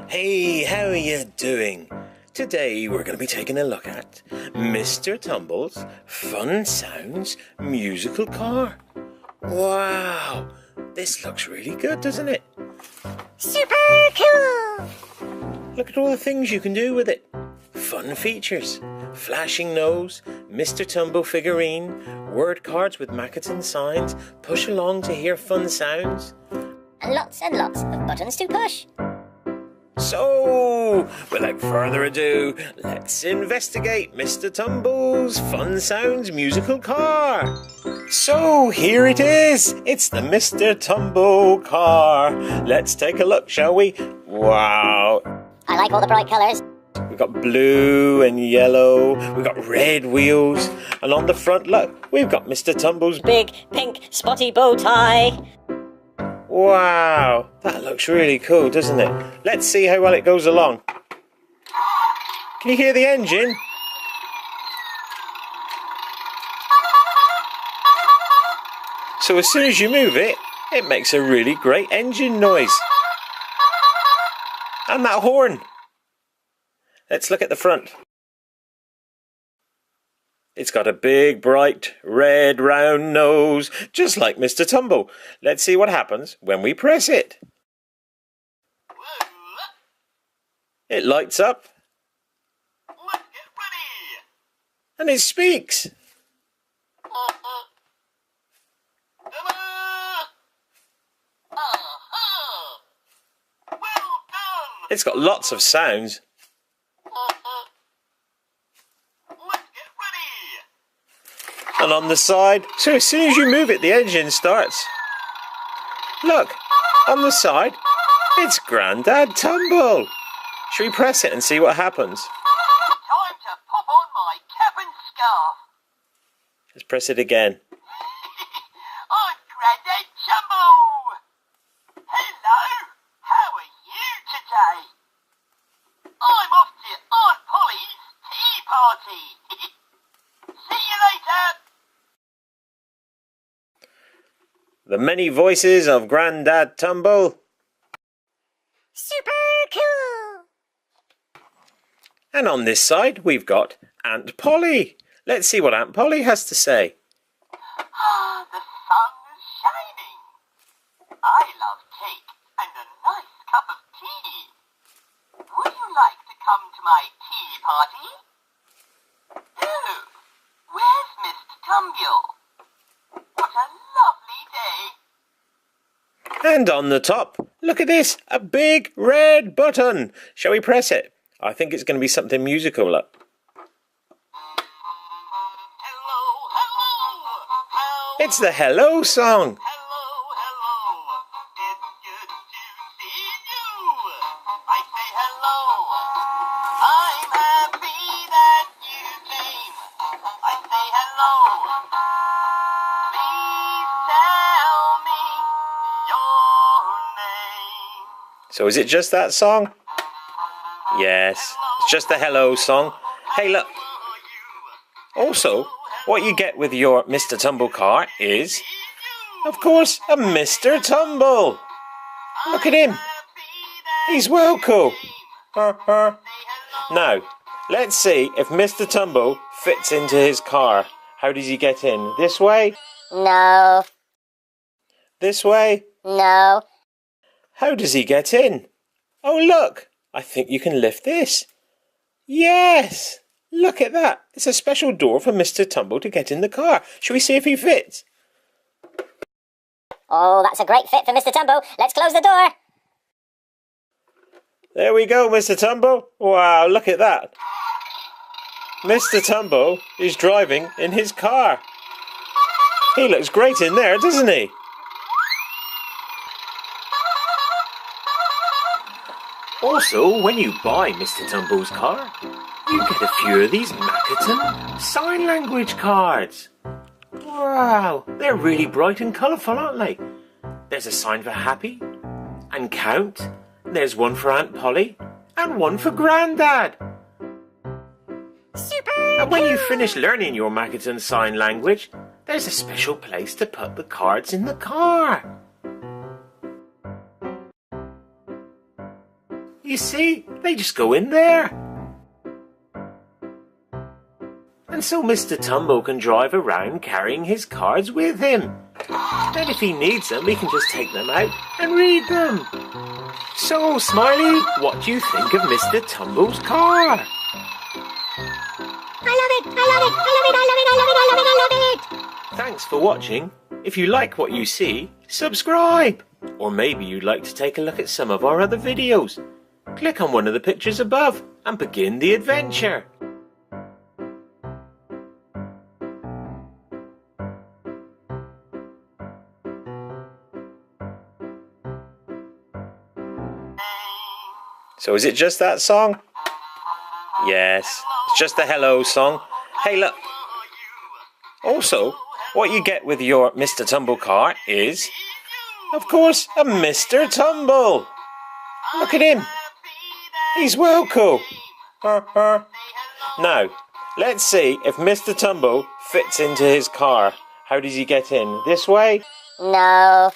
Hey, how are you doing? Today we're going to be taking a look at Mr. Tumble's Fun Sounds musical car. Wow, this looks really good, doesn't it? Super cool! Look at all the things you can do with it. Fun features, flashing nose, Mr. Tumble figurine, word cards with Makaton signs, push along to hear fun sounds. And lots of buttons to push. So, without further ado, let's investigate Mr. Tumble's Fun Sounds musical car. So, here it is. It's the Mr. Tumble car. Let's take a look, shall we? Wow. I like all the bright colours. We've got blue and yellow. We've got red wheels. And on the front, look, we've got Mr. Tumble's Big pink spotty bow tie. Wow, that looks really cool, doesn't it? Let's see how well it goes along. Can you hear the engine? So as soon as you move it, it makes a really great engine noise. And that horn. Let's look at the front. It's got a big, bright, red, round nose, just like Mr. Tumble. Let's see what happens when we press it. It lights up. And it speaks. It's got lots of sounds. And on the side, so as soon as you move it, the engine starts. Look, on the side, it's Grandad Tumble. Should we press it and see what happens? Time to pop on my cap and scarf. Let's press it again. I'm Grandad Tumble. Hello, how are you today? I'm off to Aunt Polly's tea party. See you later. The many voices of Grandad Tumble. Super cool! And on this side, we've got Aunt Polly. Let's see what Aunt Polly has to say. Ah, the sun is shining. I love cake and a nice cup of tea. Would you like to come to my tea party? Oh, where's Mr. Tumble? What a lovely day. And on the top, look at this, a big red button. Shall we press it? I think it's going to be something musical. Look. Hello, hello. How It's the hello song. Hello, it's good to see you. I say hello. I'm happy that you came. I say hello. Please tell me your name. So is it just that song? Yes, it's just the hello song. Hey, look. Also, what you get with your Mr. Tumble car is, of course, a Mr. Tumble. Look at him. He's well cool. Now, let's see if Mr. Tumble fits into his car. How does he get in? This way? No, This way? no. How does he get in? Oh, look. I think you can lift this. Yes. Look at that. It's a special door for Mr. Tumble to get in the car. Shall we see if he fits? Oh, that's a great fit for Mr. Tumble. Let's close the door. There we go, Mr. Tumble. Wow, look at that. Mr. Tumble is driving in his car. He looks great in there, doesn't he? Also, when you buy Mr. Tumble's car, you get a few of these Makaton sign language cards. Wow, they're really bright and colourful, aren't they? There's a sign for happy and count. There's one for Aunt Polly and one for Grandad. Super And when you finish learning your Makaton sign language, there's a special place to put the cards in the car. You see, they just go in there. And so Mr. Tumble can drive around carrying his cards with him. And if he needs them, he can just take them out and read them. So, Smiley, what do you think of Mr. Tumble's car? I love it! I love it! I love it! I love it! I love it! I love it! I love it! Thanks for watching. If you like what you see, subscribe. Or maybe you'd like to take a look at some of our other videos. Click on one of the pictures above and begin the adventure. So is it just that song? Yes, it's just the hello song. Hey look. Also, what you get with your Mr. Tumble car is, of course, a Mr. Tumble. Look at him. He's well cool. Now, let's see if Mr. Tumble fits into his car. How does he get in? This way? No.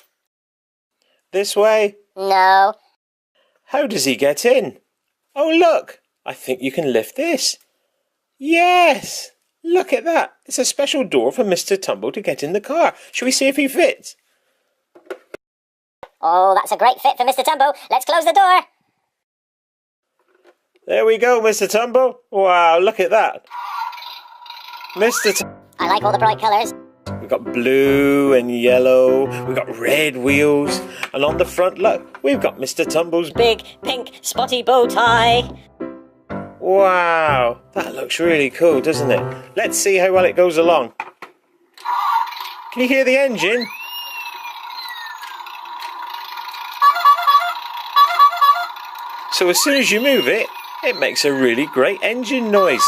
This way? No. How does he get in? Oh, look. I think you can lift this. Yes. Look at that. It's a special door for Mr. Tumble to get in the car. Shall we see if he fits? Oh, that's a great fit for Mr. Tumble. Let's close the door. There we go, Mr. Tumble. Wow, look at that. I like all the bright colours. We've got blue and yellow. We've got red wheels. And on the front, look, we've got Mr. Tumble's Big, pink, spotty bow tie. Wow, that looks really cool, doesn't it? Let's see how well it goes along. Can you hear the engine? So as soon as you move it, it makes a really great engine noise.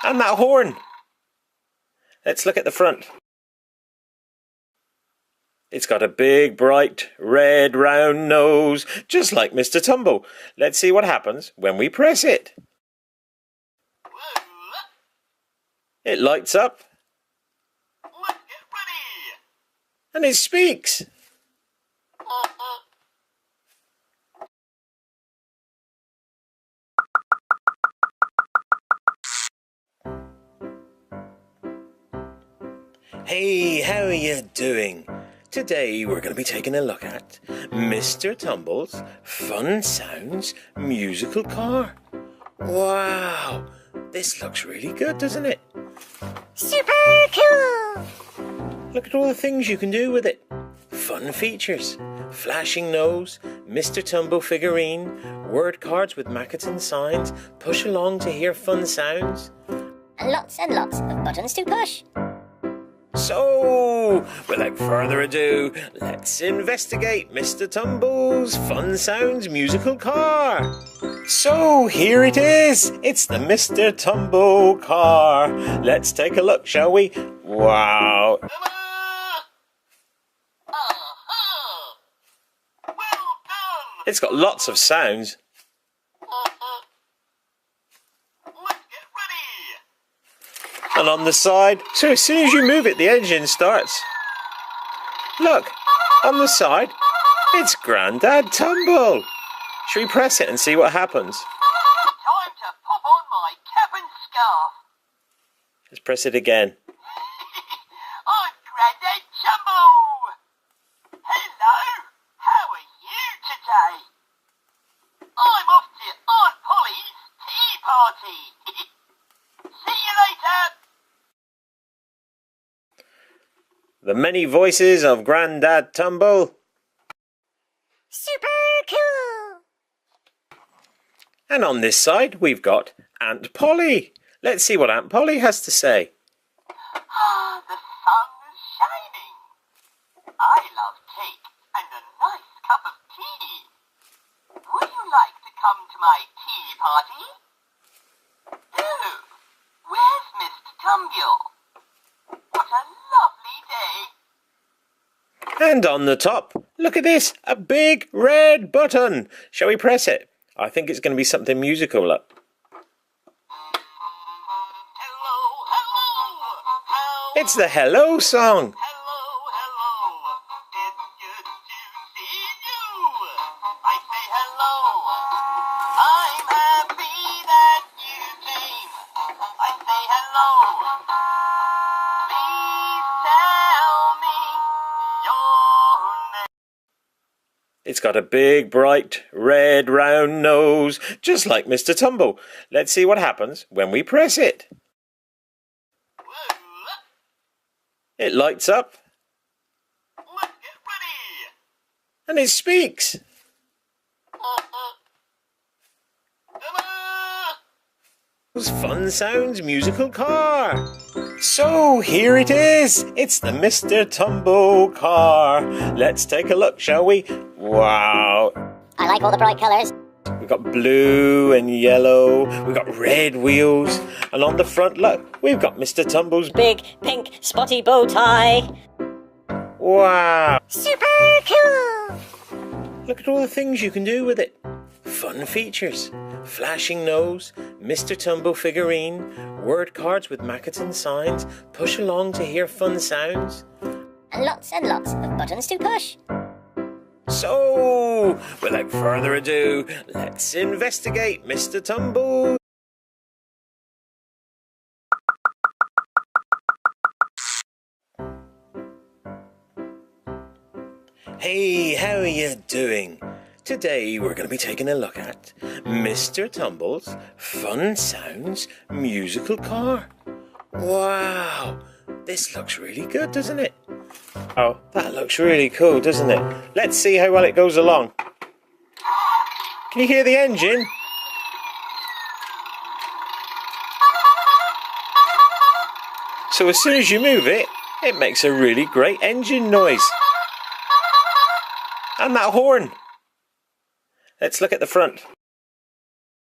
And that horn. Let's look at the front. It's got a big, bright, red, round nose, just like Mr. Tumble. Let's see what happens when we press it. It lights up. And it speaks. Hey, how are you doing? Today we're going to be taking a look at Mr. Tumble's Fun Sounds musical car. Wow, this looks really good, doesn't it? Super cool! Look at all the things you can do with it. Fun features, flashing nose, Mr. Tumble figurine, word cards with Macaton signs, push along to hear fun sounds. And lots of buttons to push. So, without further ado, let's investigate Mr. Tumble's Fun Sounds musical car. So, here it is. It's the Mr. Tumble car. Let's take a look, shall we? Wow. It's got lots of sounds. And on the side, so as soon as you move it, the engine starts. Look, on the side, it's Grandad Tumble. Should we press it and see what happens? Time to pop on my cap and scarf. Let's press it again. I'm Grandad Tumble. Hello, how are you today? I'm off to Aunt Polly's tea party. See you later. The many voices of Grandad Tumble. Super cool! And on this side, we've got Aunt Polly. Let's see what Aunt Polly has to say. Ah, the sun's shining. I love cake and a nice cup of tea. Would you like to come to my tea party? Oh, where's Mr. Tumble? What a lovely day. And on the top, look at this, a big red button. Shall we press it? I think it's going to be something musical. Look. Hello, hello. How? It's the hello song. Hello, hello. It's good to see you. I say hello. It's got a big, bright, red, round nose, just like Mr. Tumble. Let's see what happens when we press it. It lights up. Let's get ready. And it speaks. Fun Sounds musical car. So here it is. It's the Mr. Tumble car. Let's take a look, shall we? Wow. I like all the bright colours. We've got blue and yellow. We've got red wheels. And on the front, look, we've got Mr. Tumble's Big, pink, spotty bow tie. Wow. Super cool. Look at all the things you can do with it. Fun features. Flashing nose, Mr. Tumble figurine, word cards with Macaton signs, push along to hear fun sounds. And lots of buttons to push. So, without further ado, let's investigate Mr. Tumble. Hey, how are you doing? Today we're going to be taking a look at Mr. Tumble's Fun Sounds musical car. Wow, this looks really good, doesn't it? Oh, that looks really cool, doesn't it? Let's see how well it goes along. Can you hear the engine? So as soon as you move it, it makes a really great engine noise. And that horn. Let's look at the front.